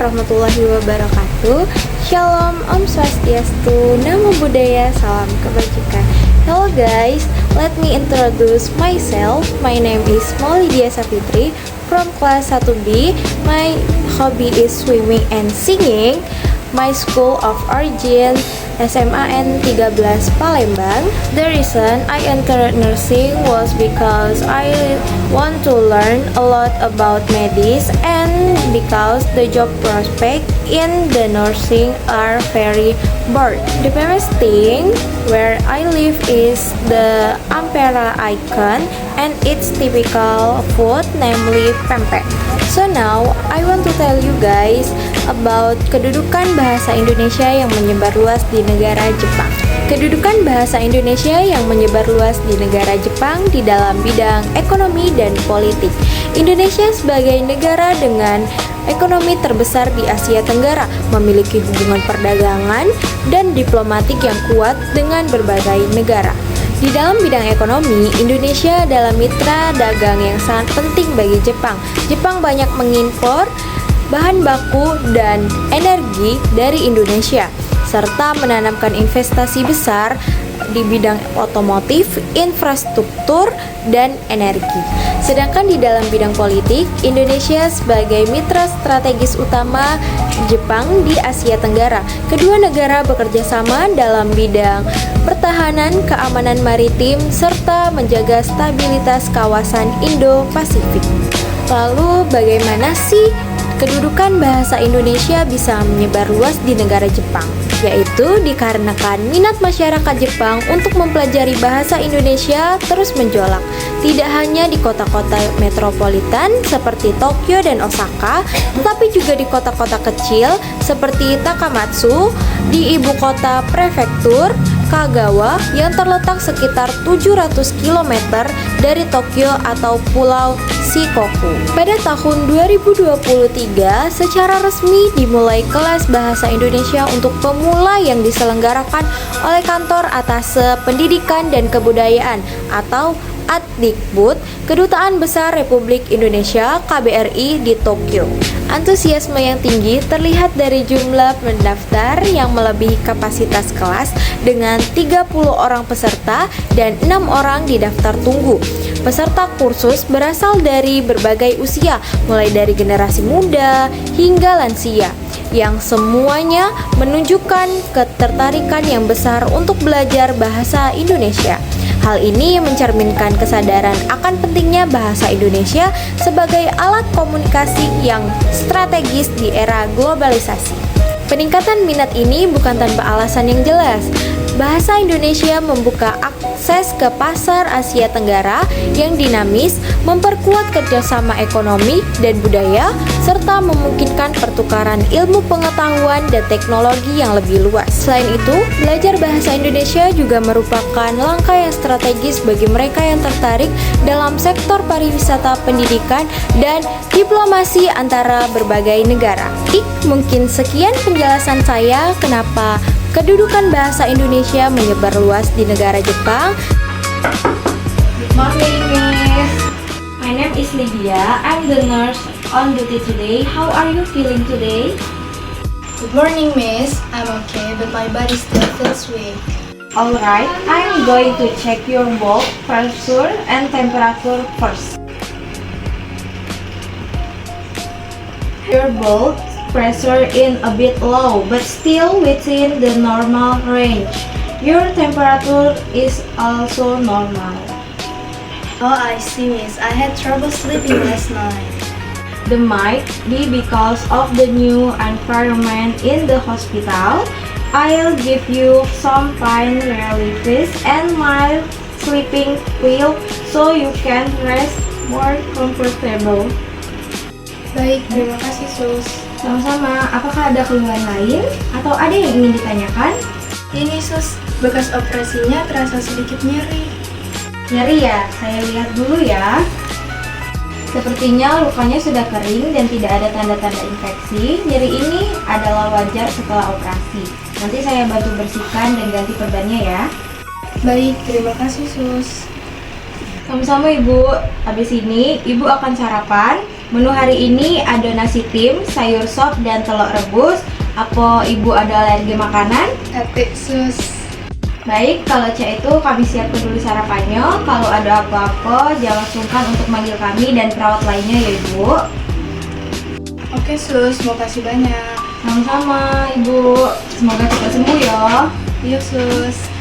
warahmatullahi wabarakatuh. Shalom, Om Swastiastu, Namo Buddhaya, Salam Kebajikan. Hello guys, let me introduce myself. My name is Maulidia Sapitri from class 1B. My hobby is swimming and singing. My school of origin SMAN 13 Palembang. The reason I entered nursing was because I want to learn a lot about medicine and because the job prospect in the nursing are very broad. The famous thing where I live is the Ampera icon and its typical food, namely pempek. So now I want to tell you guys about kedudukan bahasa Indonesia yang menyebar luas di negara Jepang. Kedudukan bahasa Indonesia yang menyebar luas di negara Jepang di dalam bidang ekonomi dan politik. Indonesia sebagai negara dengan ekonomi terbesar di Asia Tenggara memiliki hubungan perdagangan dan diplomatik yang kuat dengan berbagai negara. Di dalam bidang ekonomi, Indonesia adalah mitra dagang yang sangat penting bagi Jepang. Jepang banyak mengimpor bahan baku dan energi dari Indonesia, serta menanamkan investasi besar di bidang otomotif, infrastruktur, dan energi. Sedangkan di dalam bidang politik, Indonesia sebagai mitra strategis utama Jepang di Asia Tenggara. Kedua negara bekerja sama dalam bidang pertahanan, keamanan maritim, serta menjaga stabilitas kawasan Indo-Pasifik. Lalu bagaimana sih kedudukan bahasa Indonesia bisa menyebar luas di negara Jepang? Yaitu dikarenakan minat masyarakat Jepang untuk mempelajari bahasa Indonesia terus menjolak. Tidak hanya di kota-kota metropolitan seperti Tokyo dan Osaka, tetapi juga di kota-kota kecil seperti Takamatsu, di ibu kota prefektur Kagawa yang terletak sekitar 700 km dari Tokyo atau Pulau Shikoku. Pada tahun 2023, secara resmi dimulai kelas bahasa Indonesia untuk pemula yang diselenggarakan oleh Kantor Atase Pendidikan dan Kebudayaan atau Adikbud, Kedutaan Besar Republik Indonesia KBRI di Tokyo. Antusiasme yang tinggi terlihat dari jumlah pendaftar yang melebihi kapasitas kelas dengan 30 orang peserta dan 6 orang di daftar tunggu. Peserta kursus berasal dari berbagai usia, mulai dari generasi muda hingga lansia, yang semuanya menunjukkan ketertarikan yang besar untuk belajar bahasa Indonesia. Hal ini mencerminkan kesadaran akan pentingnya bahasa Indonesia sebagai alat komunikasi yang strategis di era globalisasi. Peningkatan minat ini bukan tanpa alasan yang jelas. Bahasa Indonesia membuka akses ke pasar Asia Tenggara yang dinamis, memperkuat kerjasama ekonomi dan budaya, serta memungkinkan pertukaran ilmu pengetahuan dan teknologi yang lebih luas. Selain itu, belajar bahasa Indonesia juga merupakan langkah yang strategis bagi mereka yang tertarik dalam sektor pariwisata, pendidikan, dan diplomasi antara berbagai negara. Mungkin sekian penjelasan saya kenapa kedudukan bahasa Indonesia menyebar luas di negara Jepang. Good morning, Miss. My name is Lydia. I'm the nurse on duty today. How are you feeling today? Good morning, Miss. I'm okay, but my body still feels weak. Alright, I'm going to check your blood pressure and temperature first. Your blood pressure in a bit low, but still within the normal range. Your temperature is also normal. Oh, I see, Miss. I had trouble sleeping last night. The might be because of the new environment in the hospital. I'll give you some pain relief and mild sleeping pill so you can rest more comfortable. Baik, terima kasih, Sus. Sama-sama, apakah ada keluhan lain atau ada yang ingin ditanyakan? Ini, Sus, bekas operasinya terasa sedikit nyeri. Nyeri ya? Saya lihat dulu ya. Sepertinya lukanya sudah kering dan tidak ada tanda-tanda infeksi. Nyeri ini adalah wajar setelah operasi. Nanti saya bantu bersihkan dan ganti perbannya ya. Baik, terima kasih, Sus. Sama-sama Ibu. Habis ini Ibu akan sarapan Menu hari ini ada nasi tim, sayur sop, dan telur rebus. Apa Ibu ada alergi makanan? Ate sus. Baik, kalau Ca itu kami siapkan dulu sarapannya. Kalau ada apa-apa, jangan sungkan untuk manggil kami dan perawat lainnya ya Ibu. Oke sus, mau kasih banyak. Sama-sama Ibu, semoga cepat sembuh ya. Iya sus.